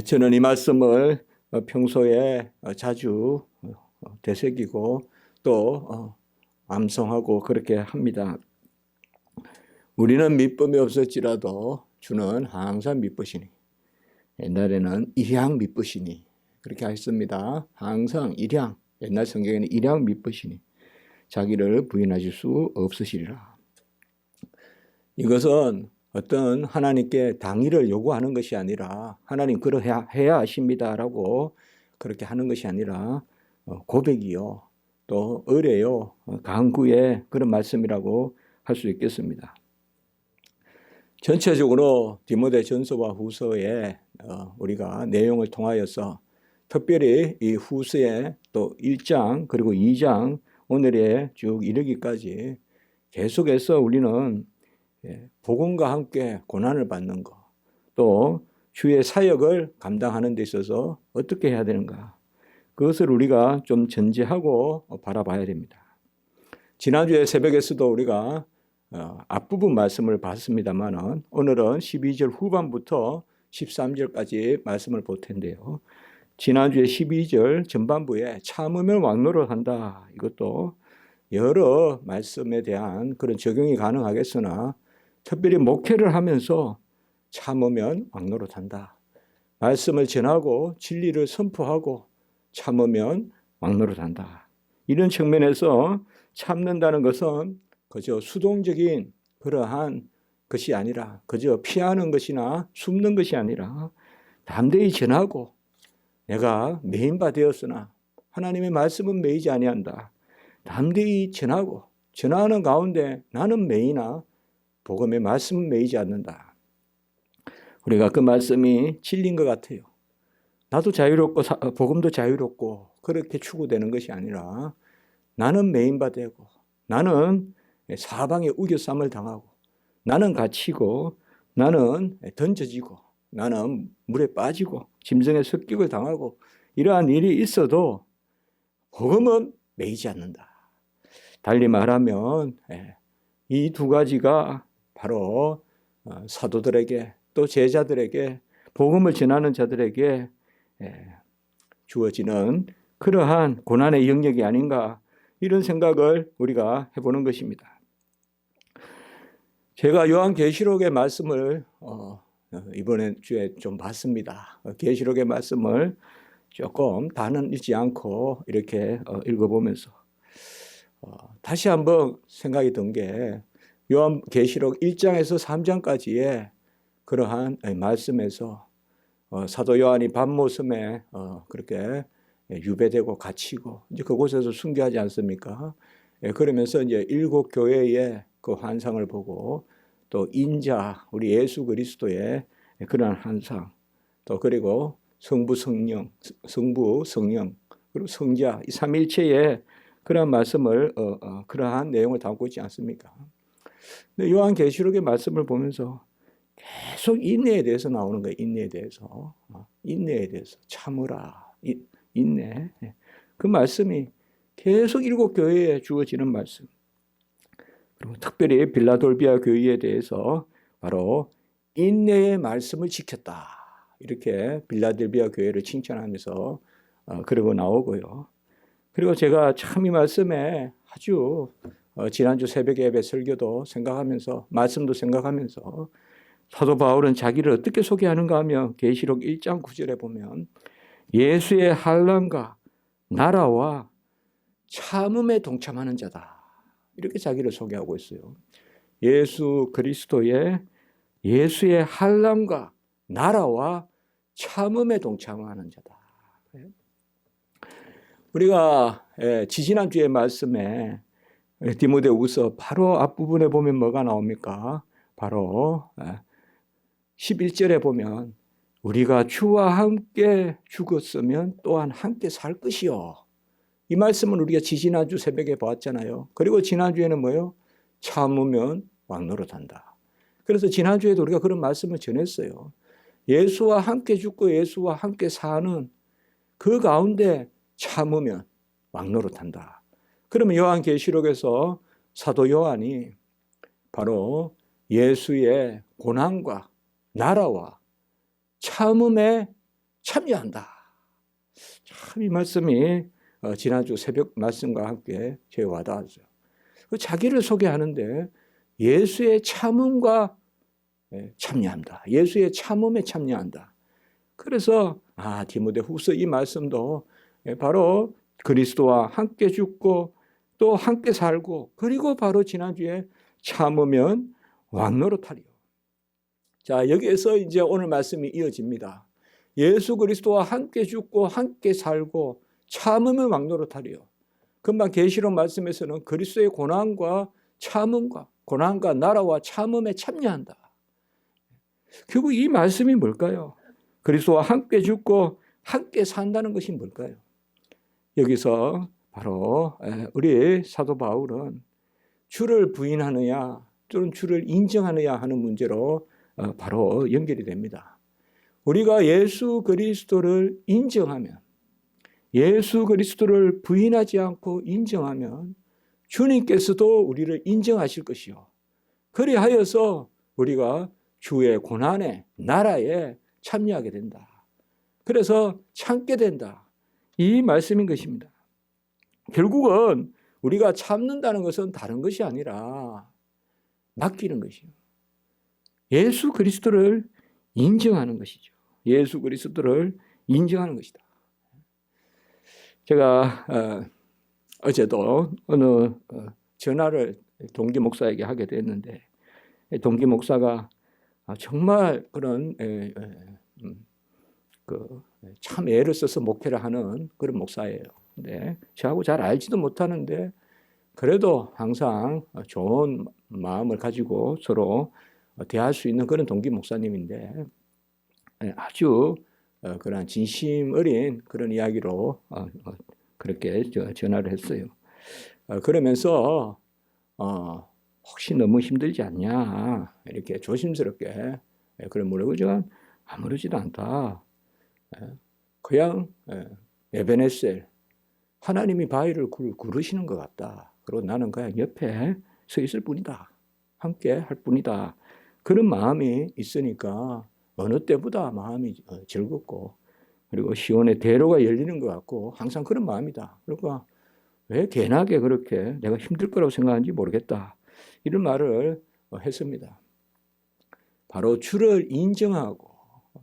저는 이 말씀을 평소에 자주 되새기고 또 암송하고 그렇게 합니다. 우리는 믿음이 없을지라도 주는 항상 믿으시니, 옛날에는 일양 믿으시니 그렇게 하셨습니다. 항상 일양, 옛날 성경에는 일양 믿으시니 자기를 부인하실 수 없으시리라. 이것은 어떤 하나님께 당의를 요구하는 것이 아니라 하나님 그러해야 하십니다라고 그렇게 하는 것이 아니라 고백이요, 또 의뢰요, 간구의 그런 말씀이라고 할 수 있겠습니다. 전체적으로 디모데전서와 후서에 우리가 내용을 통하여서 특별히 이 후서의 또 1장 그리고 2장 오늘에 쭉 이르기까지 계속해서 우리는 복음과 함께 고난을 받는 것, 또 주의 사역을 감당하는 데 있어서 어떻게 해야 되는가, 그것을 우리가 좀 전제하고 바라봐야 됩니다. 지난주에 새벽에서도 우리가 앞부분 말씀을 봤습니다만 오늘은 12절 후반부터 13절까지 말씀을 볼 텐데요. 지난주에 12절 전반부에 참으면 왕노릇 한다, 이것도 여러 말씀에 대한 그런 적용이 가능하겠으나 특별히 목회를 하면서 참으면 왕노릇 한다, 말씀을 전하고 진리를 선포하고 참으면 왕노릇 한다, 이런 측면에서 참는다는 것은 그저 수동적인 그러한 것이 아니라, 그저 피하는 것이나 숨는 것이 아니라 담대히 전하고, 내가 메인바 되었으나 하나님의 말씀은 메이지 아니한다, 담대히 전하고 전하는 가운데 나는 메이나 복음의 말씀은 메이지 않는다. 우리가 그 말씀이 진리인 것 같아요. 나도 자유롭고 복음도 자유롭고 그렇게 추구되는 것이 아니라 나는 메인바 되고, 나는 사방에 우겨쌈을 당하고, 나는 갇히고, 나는 던져지고, 나는 물에 빠지고 짐승의 습격을 당하고, 이러한 일이 있어도 복음은 메이지 않는다. 달리 말하면 이 두 가지가 바로 사도들에게 또 제자들에게 복음을 전하는 자들에게 주어지는 그러한 고난의 영역이 아닌가, 이런 생각을 우리가 해보는 것입니다. 제가 요한계시록의 말씀을 이번 주에 좀 봤습니다. 계시록의 말씀을 조금 다는 읽지 않고 이렇게 읽어보면서 다시 한번 생각이 든 게, 요한계시록 1장에서 3장까지의 그러한 말씀에서 사도 요한이 밤모섬에 그렇게 유배되고 갇히고 이제 그곳에서 순교하지 않습니까? 그러면서 이제 7 교회의 그 환상을 보고, 또 인자 우리 예수 그리스도의 그러한 환상, 또 그리고 성부 성령 그리고 성자 이 삼일체의 그러한 말씀을 그러한 내용을 담고 있지 않습니까? 근데 요한계시록의 말씀을 보면서 계속 인내에 대해서 나오는 거예요. 인내에 대해서 참으라, 인내. 그 말씀이 계속 7 교회에 주어지는 말씀. 그리고 특별히 빌라돌비아 교회에 대해서 바로 인내의 말씀을 지켰다, 이렇게 빌라델비아 교회를 칭찬하면서 그러고 나오고요. 그리고 제가 참 이 말씀에 아주 지난주 새벽 예배 설교도 생각하면서, 말씀도 생각하면서, 사도 바울은 자기를 어떻게 소개하는가 하면 계시록 1장 9절에 보면 예수의 환난과 나라와 참음에 동참하는 자다, 이렇게 자기를 소개하고 있어요. 예수 그리스도의 예수의 환난과 나라와 참음에 동참하는 자다. 우리가 지지난주의 말씀에 디모데후서 바로 앞부분에 보면 뭐가 나옵니까? 바로 11절에 보면 우리가 주와 함께 죽었으면 또한 함께 살 것이요. 이 말씀은 우리가 지지난주 새벽에 보았잖아요. 그리고 지난주에는 뭐예요? 참으면 왕노릇한다. 그래서 지난주에도 우리가 그런 말씀을 전했어요. 예수와 함께 죽고 예수와 함께 사는 그 가운데 참으면 왕노릇한다. 그러면 요한계시록에서 사도 요한이 바로 예수의 고난과 나라와 참음에 참여한다. 참 이 말씀이 지난주 새벽 말씀과 함께 제게 와닿았어요. 자기를 소개하는데 예수의 참음과 참여한다. 예수의 참음에 참여한다. 그래서 디모데후서 이 말씀도 바로 그리스도와 함께 죽고 또 함께 살고, 그리고 바로 지난주에 참으면 왕노릇하리요. 자, 여기에서 이제 오늘 말씀이 이어집니다. 예수 그리스도와 함께 죽고 함께 살고 참으면 왕노릇하리요. 금방 계시록 말씀에서는 그리스도의 고난과 참음과, 고난과 나라와 참음에 참여한다. 결국 이 말씀이 뭘까요? 그리스도와 함께 죽고 함께 산다는 것이 뭘까요? 여기서 바로 우리 사도 바울은 주를 부인하느냐 또는 주를 인정하느냐 하는 문제로 바로 연결이 됩니다. 우리가 예수 그리스도를 인정하면, 예수 그리스도를 부인하지 않고 인정하면 주님께서도 우리를 인정하실 것이요, 그리하여서 우리가 주의 고난에, 나라에 참여하게 된다. 그래서 참게 된다. 이 말씀인 것입니다. 결국은 우리가 참는다는 것은 다른 것이 아니라 맡기는 것이요, 예수 그리스도를 인정하는 것이죠. 예수 그리스도를 인정하는 것이다. 제가 어제도 어느 전화를 동기 목사에게 하게 됐는데, 동기 목사가 정말 그런 참 애를 써서 목회를 하는 그런 목사예요. 근데 저하고 잘 알지도 못하는데 그래도 항상 좋은 마음을 가지고 서로 대할 수 있는 그런 동기 목사님인데, 아주 그런 진심 어린 그런 이야기로 그렇게 전화를 했어요. 그러면서 혹시 너무 힘들지 않냐 이렇게 조심스럽게 그런 물어보고, 제가 아무렇지도 않다. 그냥 에베네셀, 하나님이 바위를 구르시는 것 같다. 그리고 나는 그냥 옆에 서 있을 뿐이다. 함께 할 뿐이다. 그런 마음이 있으니까 어느 때보다 마음이 즐겁고, 그리고 시온의 대로가 열리는 것 같고 항상 그런 마음이다. 그러니까 왜 괜하게 그렇게 내가 힘들 거라고 생각하는지 모르겠다. 이런 말을 했습니다. 바로 주를 인정하고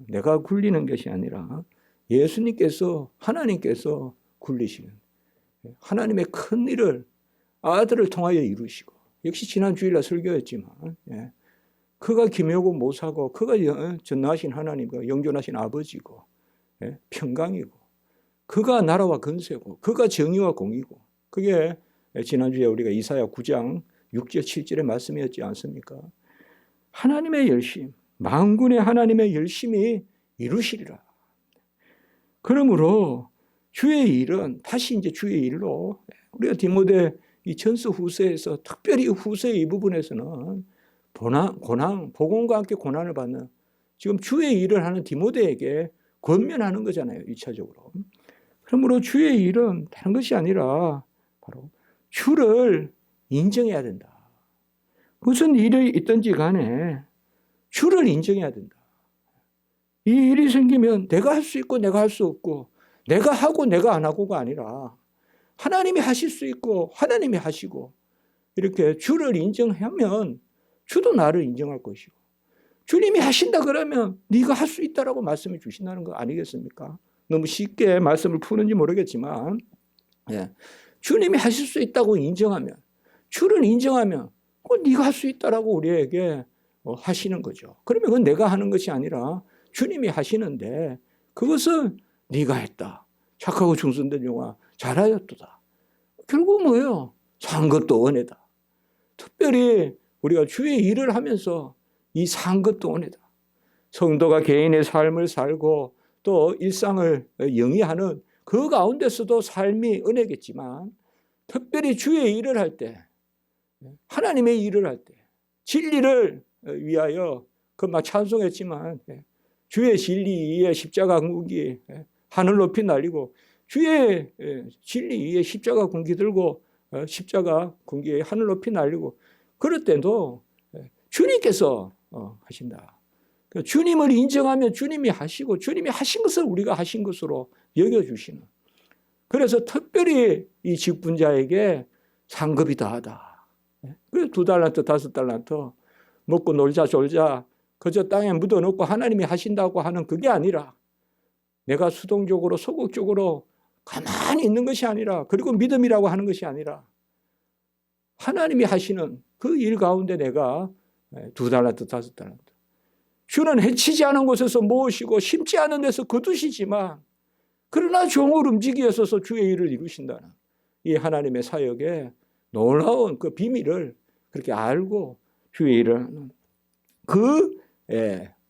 내가 굴리는 것이 아니라 예수님께서, 하나님께서 굴리시는, 하나님의 큰 일을 아들을 통하여 이루시고, 역시 지난 주일날 설교했지만 그가 기묘고 모사고 그가 전능하신 하나님과 영존하신 아버지고 평강이고, 그가 나라와 권세고 그가 정의와 공의고, 그게 지난주에 우리가 이사야 9장 6절 7절의 말씀이었지 않습니까? 하나님의 열심, 만군의 하나님의 열심이 이루시리라. 그러므로 주의 일은, 다시 이제 주의 일로, 우리가 디모데 이 전서 후서에서 특별히 후서의 이 부분에서는 고난, 복음과 함께 고난을 받는 지금 주의 일을 하는 디모데에게 권면하는 거잖아요, 1차적으로. 그러므로 주의 일은 다른 것이 아니라 바로 주를 인정해야 된다. 무슨 일이 있든지 간에 주를 인정해야 된다. 이 일이 생기면 내가 할 수 있고 내가 할 수 없고, 내가 하고 내가 안 하고가 아니라 하나님이 하실 수 있고 하나님이 하시고, 이렇게 주를 인정하면 주도 나를 인정할 것이고, 주님이 하신다 그러면 네가 할 수 있다라고 말씀해 주신다는 거 아니겠습니까? 너무 쉽게 말씀을 푸는지 모르겠지만, 주님이 하실 수 있다고 인정하면, 주를 인정하면 네가 할 수 있다라고 우리에게 하시는 거죠. 그러면 그건 내가 하는 것이 아니라 주님이 하시는데, 그것을 네가 했다, 착하고 충성된 종아 잘하였도다. 결국 뭐예요? 산 것도 은혜다. 특별히 우리가 주의 일을 하면서 이 산 것도 은혜다. 성도가 개인의 삶을 살고 또 일상을 영위하는 그 가운데서도 삶이 은혜겠지만, 특별히 주의 일을 할 때, 하나님의 일을 할 때, 진리를 위하여 막 찬송했지만 주의 진리 위에 십자가 군기 하늘 높이 날리고, 주의 진리 위에 십자가 군기 들고 십자가 군기 하늘 높이 날리고, 그럴 때도 주님께서 하신다. 주님을 인정하면 주님이 하시고 주님이 하신 것을 우리가 하신 것으로 여겨주시는. 그래서 특별히 이 직분자에게 상급이 더하다. 그래서 2달란트, 5달란트 먹고 놀자 졸자 그저 땅에 묻어놓고 하나님이 하신다고 하는 그게 아니라 내가 수동적으로 소극적으로 가만히 있는 것이 아니라 그리고 믿음이라고 하는 것이 아니라 하나님이 하시는 그 일 가운데 내가 2달란트, 5달란트 주는 해치지 않은 곳에서 모으시고 심지 않은 데서 거두시지만 그러나 종을 움직이셔서 주의 일을 이루신다는 이 하나님의 사역에 놀라운 그 비밀을 그렇게 알고 주의 일을 하는 그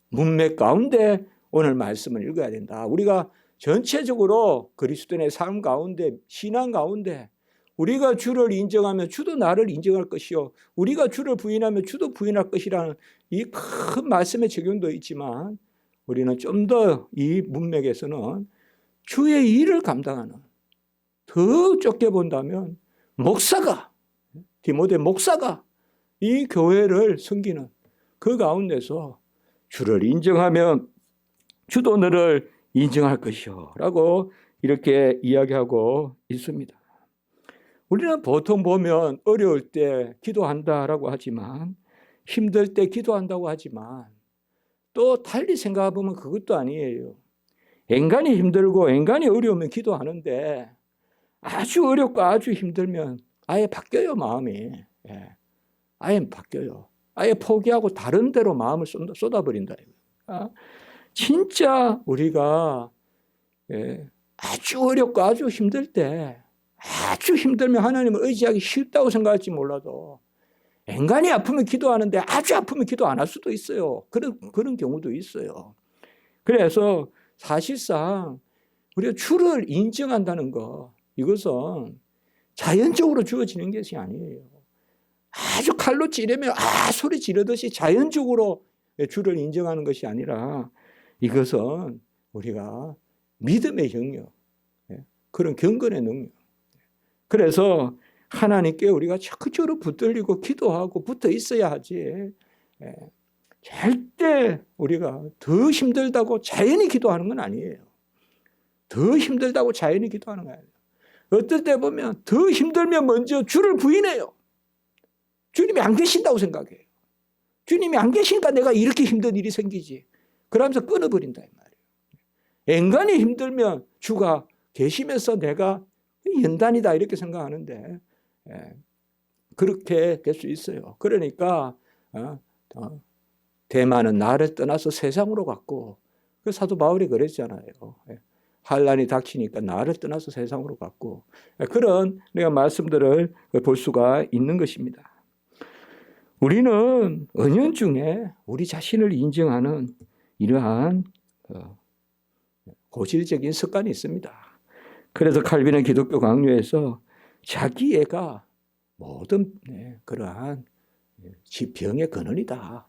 문맥 가운데 오늘 말씀을 읽어야 된다. 우리가 전체적으로 그리스도인의 삶 가운데 신앙 가운데 우리가 주를 인정하면 주도 나를 인정할 것이요 우리가 주를 부인하면 주도 부인할 것이라는 이 큰 말씀의 적용도 있지만 우리는 좀 더 이 문맥에서는 주의 일을 감당하는 더 좁게 본다면 목사가 디모데 목사가 이 교회를 섬기는 그 가운데서 주를 인정하면 주도 너를 인정할 것이요 라고 이렇게 이야기하고 있습니다. 우리는 보통 보면 어려울 때 기도한다라고 하지만 힘들 때 기도한다고 하지만 또 달리 생각해 보면 그것도 아니에요. 인간이 힘들고 인간이 어려우면 기도하는데 아주 어렵고 아주 힘들면 아예 바뀌어요 마음이. 아예 바뀌어요. 아예 포기하고 다른 데로 마음을 쏟아버린다. 진짜 우리가 아주 어렵고 아주 힘들 때 아주 힘들면 하나님을 의지하기 쉽다고 생각할지 몰라도 인간이 아프면 기도하는데 아주 아프면 기도 안 할 수도 있어요. 그런 경우도 있어요. 그래서 사실상 우리가 주를 인정한다는 것 이것은 자연적으로 주어지는 것이 아니에요. 아주 칼로 찌르면 소리 지르듯이 자연적으로 주를 인정하는 것이 아니라 이것은 우리가 믿음의 영역, 그런 경건의 능력. 그래서 하나님께 우리가 적극적으로 붙들리고 기도하고 붙어 있어야 하지. 절대 우리가 더 힘들다고 자연히 기도하는 건 아니에요. 더 힘들다고 자연히 기도하는 건 아니에요. 어떨 때 보면 더 힘들면 먼저 주를 부인해요. 주님이 안 계신다고 생각해요. 주님이 안 계시니까 내가 이렇게 힘든 일이 생기지. 그러면서 끊어버린다 이 말이에요. 인간이 힘들면 주가 계시면서 내가 연단이다 이렇게 생각하는데 그렇게 될 수 있어요. 그러니까 대만은 나를 떠나서 세상으로 갔고 그 사도 바울이 그랬잖아요. 환난이 닥치니까 나를 떠나서 세상으로 갔고 그런 내가 말씀들을 볼 수가 있는 것입니다. 우리는 은연중에 우리 자신을 인정하는 이러한 고질적인 습관이 있습니다. 그래서 칼빈은 기독교 강요에서 자기애가 모든 그러한 병의 근원이다.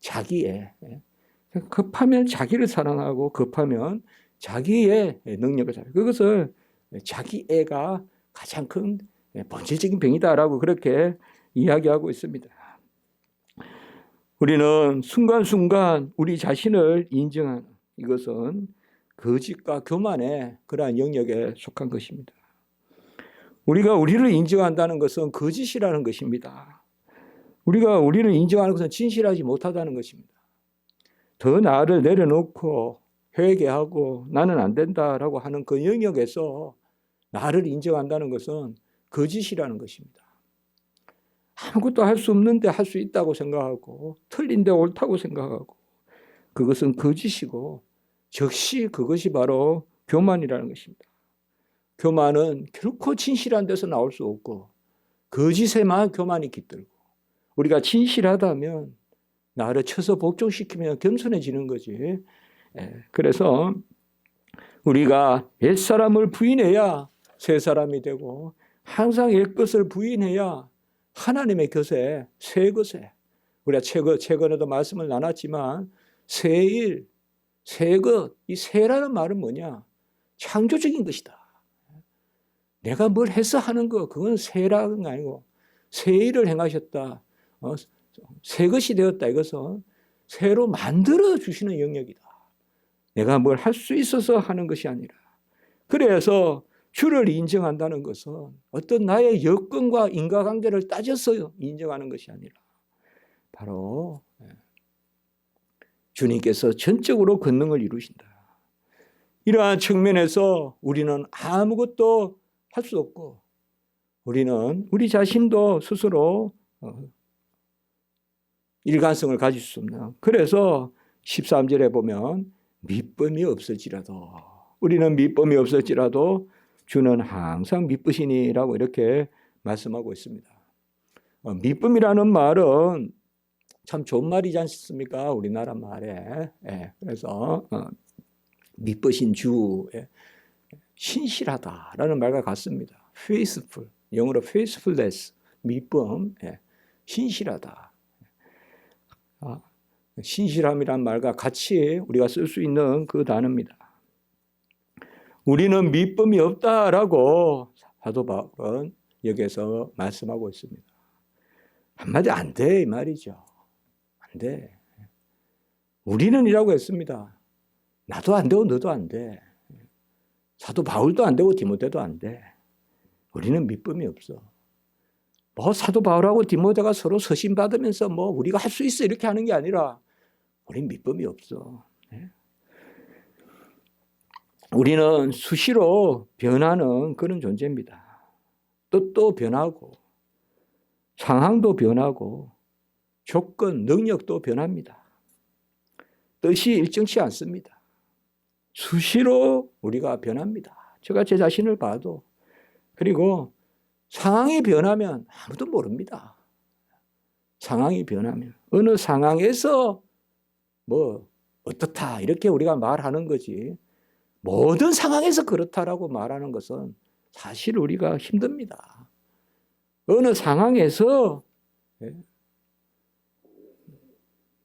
자기애. 급하면 자기를 사랑하고 급하면 자기의 능력을 사랑하고 그것을 자기애가 가장 큰 본질적인 병이다라고 그렇게 이야기하고 있습니다. 우리는 순간순간 우리 자신을 인정하는 이것은 거짓과 교만의 그러한 영역에 속한 것입니다. 우리가 우리를 인정한다는 것은 거짓이라는 것입니다. 우리가 우리를 인정하는 것은 진실하지 못하다는 것입니다. 더 나를 내려놓고 회개하고 나는 안 된다라고 하는 그 영역에서 나를 인정한다는 것은 거짓이라는 것입니다. 아무것도 할 수 없는데 할 수 있다고 생각하고 틀린데 옳다고 생각하고 그것은 거짓이고 즉시 그것이 바로 교만이라는 것입니다. 교만은 결코 진실한 데서 나올 수 없고 거짓에만 교만이 깃들고 우리가 진실하다면 나를 쳐서 복종시키면 겸손해지는 거지. 그래서 우리가 옛사람을 부인해야 새 사람이 되고 항상 옛것을 부인해야 하나님의 것에 새 것에 우리가 최근에도 말씀을 나눴지만 새 일, 새 것, 이 새라는 말은 뭐냐? 창조적인 것이다. 내가 뭘 해서 하는 거 그건 새라는 거 아니고 새 일을 행하셨다. 새 것이 되었다. 이것은 새로 만들어 주시는 영역이다. 내가 뭘 할 수 있어서 하는 것이 아니라. 그래서 주를 인정한다는 것은 어떤 나의 여건과 인과관계를 따져서 인정하는 것이 아니라 바로 주님께서 전적으로 권능을 이루신다. 이러한 측면에서 우리는 아무것도 할 수 없고 우리는 우리 자신도 스스로 일관성을 가질 수 없는. 그래서 13절에 보면 미쁨이 없을지라도 우리는 미쁨이 없을지라도 주는 항상 미쁘시니라고 이렇게 말씀하고 있습니다. 미쁨이라는 말은 참 좋은 말이지 않습니까? 우리나라 말에. 그래서 미쁘신 주, 신실하다라는 말과 같습니다. faithful, 영어로 faithfulness, 미쁨, 신실하다. 신실함이란 말과 같이 우리가 쓸 수 있는 그 단어입니다. 우리는 미쁨이 없다라고 사도 바울은 여기에서 말씀하고 있습니다. 한마디 안 돼 이 말이죠. 안 돼. 우리는 이라고 했습니다. 나도 안 되고 너도 안 돼. 사도 바울도 안 되고 디모데도 안 돼. 우리는 미쁨이 없어. 뭐 사도 바울하고 디모데가 서로 서신 받으면서 뭐 우리가 할 수 있어 이렇게 하는 게 아니라 우리는 미쁨이 없어. 우리는 수시로 변하는 그런 존재입니다. 뜻도 변하고 상황도 변하고 조건, 능력도 변합니다. 뜻이 일정치 않습니다. 수시로 우리가 변합니다. 제가 제 자신을 봐도. 그리고 상황이 변하면 아무도 모릅니다. 상황이 변하면 어느 상황에서 뭐 어떻다 이렇게 우리가 말하는 거지 모든 상황에서 그렇다라고 말하는 것은 사실 우리가 힘듭니다. 어느 상황에서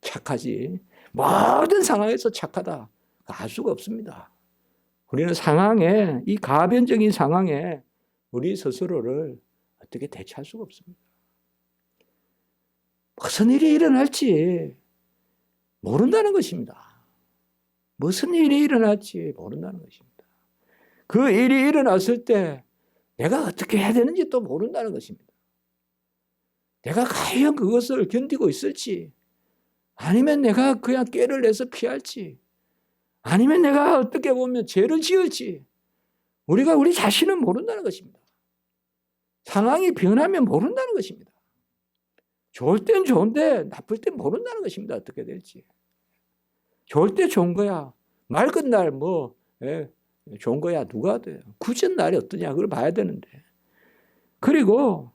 착하지 모든 상황에서 착하다 알 수가 없습니다. 우리는 상황에 이 가변적인 상황에 우리 스스로를 어떻게 대처할 수가 없습니다. 무슨 일이 일어날지 모른다는 것입니다. 무슨 일이 일어날지 모른다는 것입니다. 그 일이 일어났을 때 내가 어떻게 해야 되는지 또 모른다는 것입니다. 내가 과연 그것을 견디고 있을지 아니면 내가 그냥 꾀를 내서 피할지 아니면 내가 어떻게 보면 죄를 지을지 우리가 우리 자신은 모른다는 것입니다. 상황이 변하면 모른다는 것입니다. 좋을 땐 좋은데 나쁠 땐 모른다는 것입니다. 어떻게 될지. 좋을 때 좋은 거야. 맑은 날 뭐 좋은 거야. 누가 돼요. 굳은 날이 어떠냐 그걸 봐야 되는데. 그리고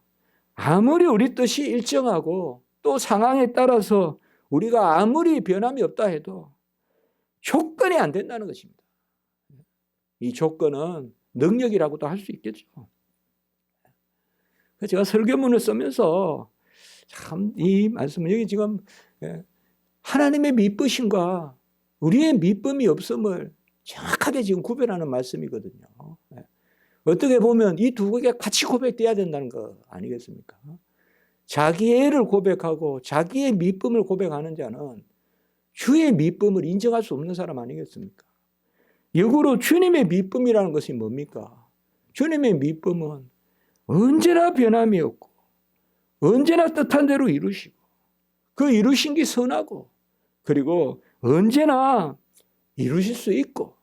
아무리 우리 뜻이 일정하고 또 상황에 따라서 우리가 아무리 변함이 없다 해도 조건이 안 된다는 것입니다. 이 조건은 능력이라고도 할 수 있겠죠. 제가 설교문을 쓰면서 참 이 말씀은 여기 지금 하나님의 미쁘심과 우리의 미쁨이 없음을 정확하게 지금 구별하는 말씀이거든요. 어떻게 보면 이 두 개가 같이 고백돼야 된다는 거 아니겠습니까? 자기의 애를 고백하고 자기의 미쁨을 고백하는 자는 주의 미쁨을 인정할 수 없는 사람 아니겠습니까? 역으로 주님의 미쁨이라는 것이 뭡니까? 주님의 미쁨은 언제나 변함이 없고 언제나 뜻한 대로 이루시고 그 이루신 게 선하고 그리고 언제나 이루실 수 있고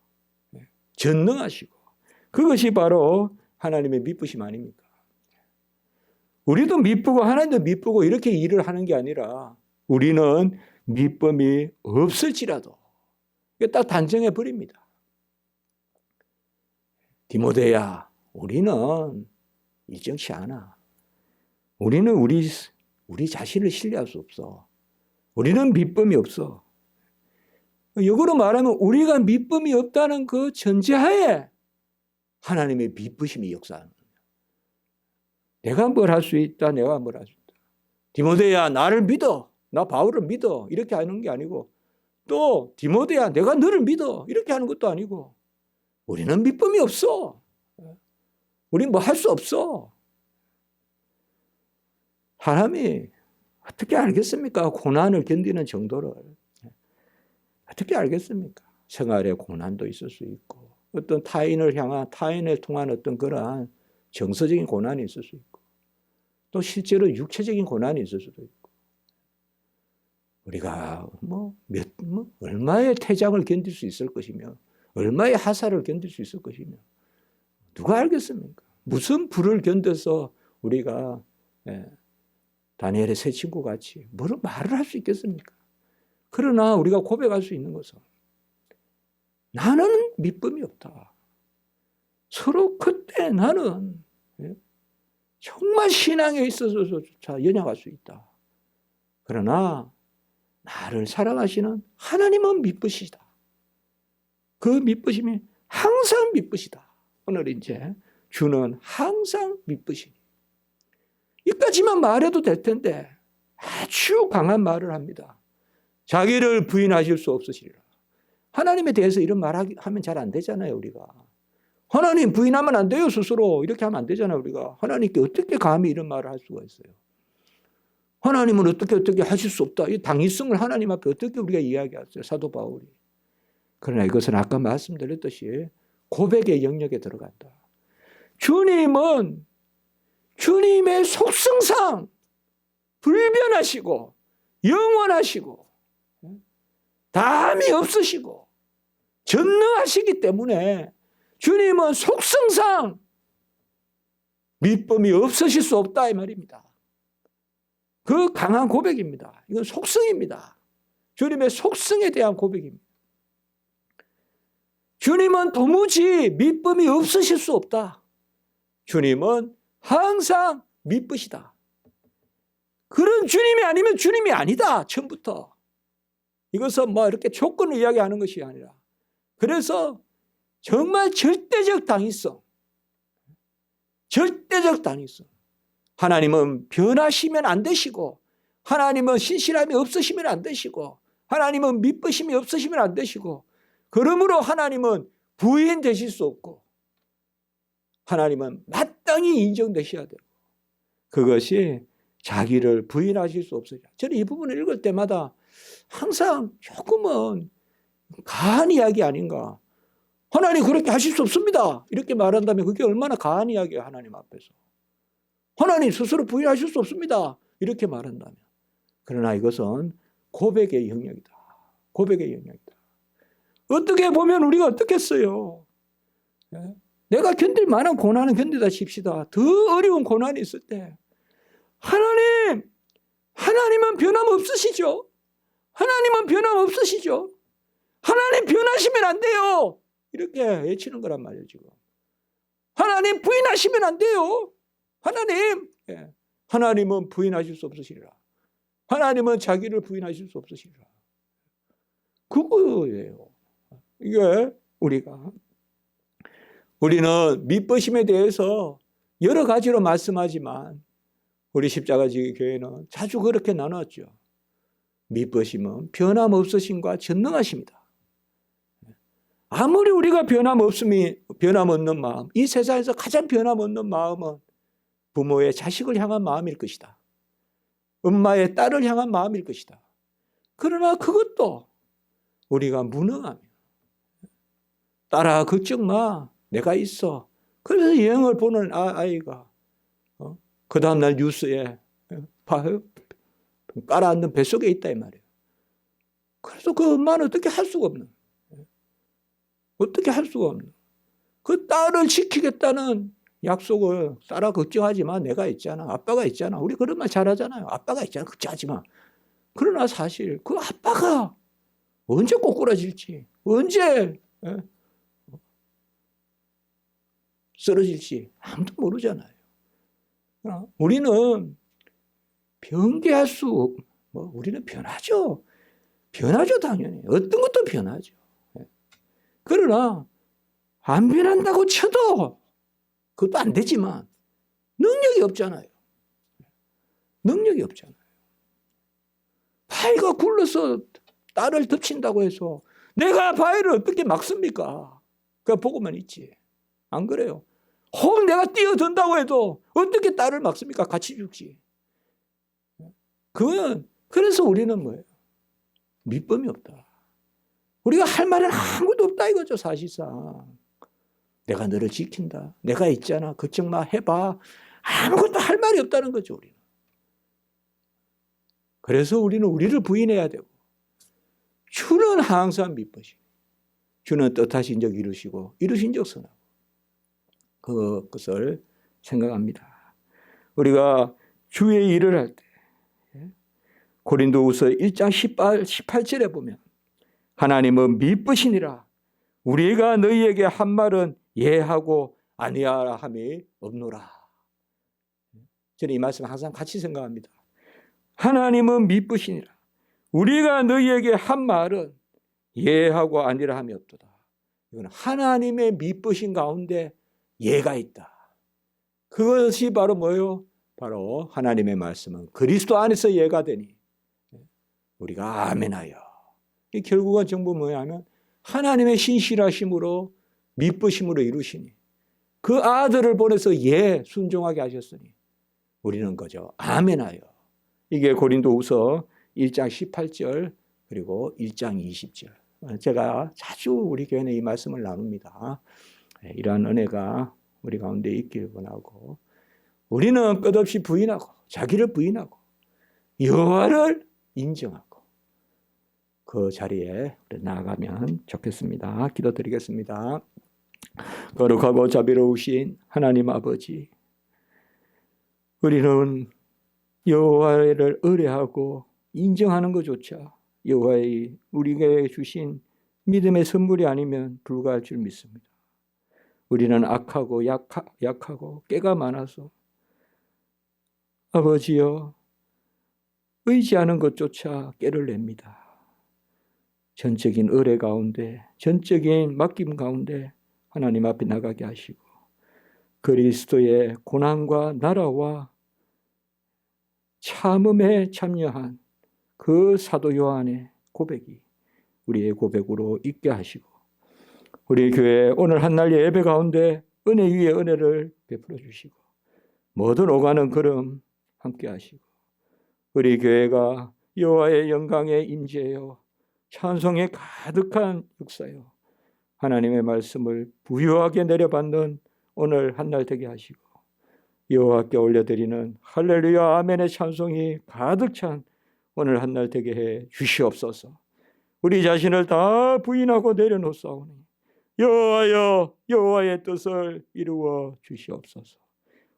전능하시고 그것이 바로 하나님의 미쁘심 아닙니까? 우리도 미쁘고 하나님도 미쁘고 이렇게 일을 하는 게 아니라 우리는 미쁨이 없을지라도 딱 단정해 버립니다. 디모데야, 우리는 일정치 않아. 우리는 우리 자신을 신뢰할 수 없어. 우리는 미쁨이 없어. 역으로 말하면 우리가 미쁨이 없다는 그 전제하에 하나님의 미쁘심이 역사하는 거예요. 내가 뭘 할 수 있다. 내가 뭘 할 수 있다. 디모데야 나를 믿어. 나 바울을 믿어. 이렇게 하는 게 아니고 또 디모데야 내가 너를 믿어. 이렇게 하는 것도 아니고 우리는 미쁨이 없어. 우린 뭐 할 수 없어. 사람이 어떻게 알겠습니까? 고난을 견디는 정도를. 어떻게 알겠습니까? 생활에 고난도 있을 수 있고 어떤 타인을 통한 어떤 그러한 정서적인 고난이 있을 수 있고 또 실제로 육체적인 고난이 있을 수도 있고 우리가 얼마의 태장을 견딜 수 있을 것이며 얼마의 하사를 견딜 수 있을 것이며 누가 알겠습니까? 무슨 불을 견뎌서 우리가 다니엘의 세 친구 같이 뭐를 말을 할 수 있겠습니까? 그러나 우리가 고백할 수 있는 것은 나는 믿음이 없다. 서로 그때 나는 정말 신앙에 있어서조차 연약할 수 있다. 그러나 나를 사랑하시는 하나님은 믿으시다. 그 믿으심이 항상 믿으시다. 오늘 이제 주는 항상 믿으시니. 이까지만 말해도 될 텐데 아주 강한 말을 합니다. 자기를 부인하실 수 없으시리라. 하나님에 대해서 이런 말하면 잘 안 되잖아요, 우리가. 하나님 부인하면 안 돼요, 스스로. 이렇게 하면 안 되잖아요, 우리가. 하나님께 어떻게 감히 이런 말을 할 수가 있어요. 하나님은 어떻게 하실 수 없다. 이 당위성을 하나님 앞에 어떻게 우리가 이야기하세요, 사도 바울이. 그러나 이것은 아까 말씀드렸듯이 고백의 영역에 들어간다. 주님은 주님의 속성상 불변하시고 영원하시고 다함이 없으시고 전능하시기 때문에 주님은 속성상 믿음이 없으실 수 없다 이 말입니다. 그 강한 고백입니다. 이건 속성입니다. 주님의 속성에 대한 고백입니다. 주님은 도무지 믿음이 없으실 수 없다. 주님은 항상 믿으시다. 그런 주님이 아니면 주님이 아니다. 처음부터. 이것은 이렇게 조건을 이야기하는 것이 아니라 그래서 정말 절대적 당위성. 하나님은 변하시면 안 되시고 하나님은 신실함이 없으시면 안 되시고 하나님은 믿으심이 없으시면 안 되시고 그러므로 하나님은 부인되실 수 없고 하나님은 마땅히 인정되셔야 되고 그것이 자기를 부인하실 수 없으리라. 저는 이 부분을 읽을 때마다 항상 조금은 가한 이야기 아닌가. 하나님 그렇게 하실 수 없습니다. 이렇게 말한다면 그게 얼마나 가한 이야기예요. 하나님 앞에서. 하나님 스스로 부인하실 수 없습니다. 이렇게 말한다면. 그러나 이것은 고백의 영역이다. 고백의 영역이다. 어떻게 보면 우리가 어떻겠어요. 내가 견딜 만한 고난은 견디다 칩시다. 더 어려운 고난이 있을 때 하나님은 변함없으시죠. 하나님은 변함없으시죠. 하나님 변하시면 안 돼요. 이렇게 외치는 거란 말이에요. 지금 하나님 부인하시면 안 돼요. 하나님은 부인하실 수 없으시리라. 하나님은 자기를 부인하실 수 없으시리라. 그거예요. 이게 우리는 믿으심에 대해서 여러 가지로 말씀하지만 우리 십자가지기 교회는 자주 그렇게 나눴죠. 믿으심은 변함없으심과 전능하십니다. 아무리 우리가 변함없는 마음, 이 세상에서 가장 변함없는 마음은 부모의 자식을 향한 마음일 것이다. 엄마의 딸을 향한 마음일 것이다. 그러나 그것도 우리가 무능하며 딸아 걱정 마 내가 있어. 그래서 여행을 보는 아이가 그 다음날 뉴스에 깔아앉는 뱃속에 있다 이 말이에요. 그래서 그 엄마는 어떻게 할 수가 없는 그 딸을 지키겠다는 약속을 딸아 걱정하지 마 내가 있잖아. 아빠가 있잖아. 우리 그런 말 잘하잖아요. 아빠가 있잖아. 걱정하지 마. 그러나 사실 그 아빠가 언제 꼬꾸라질지 언제 쓰러질지 아무도 모르잖아요. 우리는 변개할 수 우리는 변하죠. 당연히. 어떤 것도 변하죠. 그러나 안 변한다고 쳐도 그것도 안 되지만 능력이 없잖아요. 바위가 굴러서 딸을 덮친다고 해서 내가 바위를 어떻게 막습니까? 그냥 보고만 있지. 안 그래요? 혹 내가 뛰어든다고 해도 어떻게 딸을 막습니까? 같이 죽지. 그래서 우리는 뭐예요? 믿음이 없다. 우리가 할 말은 아무것도 없다 이거죠. 사실상 내가 너를 지킨다, 내가 있잖아, 걱정 마, 해봐, 아무것도 할 말이 없다는 거죠. 우리는. 그래서 우리는 우리를 부인해야 되고, 주는 항상 미쁘시고, 주는 뜻하신 적 이루시고 이루신 적 선하고, 그것을 생각합니다. 우리가 주의 일을 할 때 고린도후서 1장 18절에 보면 하나님은 미쁘시니라 우리가 너희에게 한 말은 예하고 아니하라 함이 없노라. 저는 이 말씀 항상 같이 생각합니다. 하나님은 미쁘시니라 우리가 너희에게 한 말은 예하고 아니라 함이 없도다. 이건 하나님의 미쁘신 가운데 예가 있다. 그것이 바로 뭐예요? 바로 하나님의 말씀은 그리스도 안에서 예가 되니 우리가 아멘하여. 이 결국은 전부 뭐냐면 하나님의 신실하심으로 미쁘심으로 이루시니 그 아들을 보내서 예 순종하게 하셨으니 우리는 그저 아멘하여. 이게 고린도후서 1장 18절 그리고 1장 20절. 제가 자주 우리 교회는 이 말씀을 나눕니다. 이러한 은혜가 우리 가운데 있기를 원하고, 우리는 끝없이 부인하고 자기를 부인하고 여호와를 인정하고 그 자리에 나아가면 좋겠습니다. 기도드리겠습니다. 거룩하고 자비로우신 하나님 아버지, 우리는 여호와를 의뢰하고 인정하는 것조차 여호와의 우리에게 주신 믿음의 선물이 아니면 불가할 줄 믿습니다. 우리는 악하고 약하고 깨가 많아서 아버지여 의지하는 것조차 깨를 냅니다. 전적인 의뢰 가운데, 전적인 맡김 가운데 하나님 앞에 나가게 하시고 그리스도의 고난과 나라와 참음에 참여한 그 사도 요한의 고백이 우리의 고백으로 있게 하시고, 우리 교회 오늘 한날 예배 가운데 은혜 위에 은혜를 베풀어 주시고 모든 오가는 걸음 함께 하시고, 우리 교회가 여호와의 영광에 임재하여 찬송에 가득한 역사요 하나님의 말씀을 부유하게 내려받는 오늘 한날 되게 하시고, 여호와께 올려드리는 할렐루야 아멘의 찬송이 가득 찬 오늘 한날 되게 해 주시옵소서. 우리 자신을 다 부인하고 내려놓사오니 여호와여 여호와의 뜻을 이루어 주시옵소서.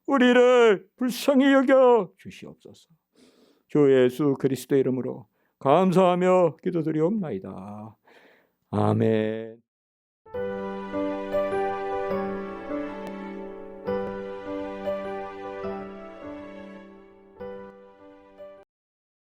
우리를 불쌍히 여겨 주시옵소서. 주 예수 그리스도 이름으로 감사하며 기도드리옵나이다. 아멘.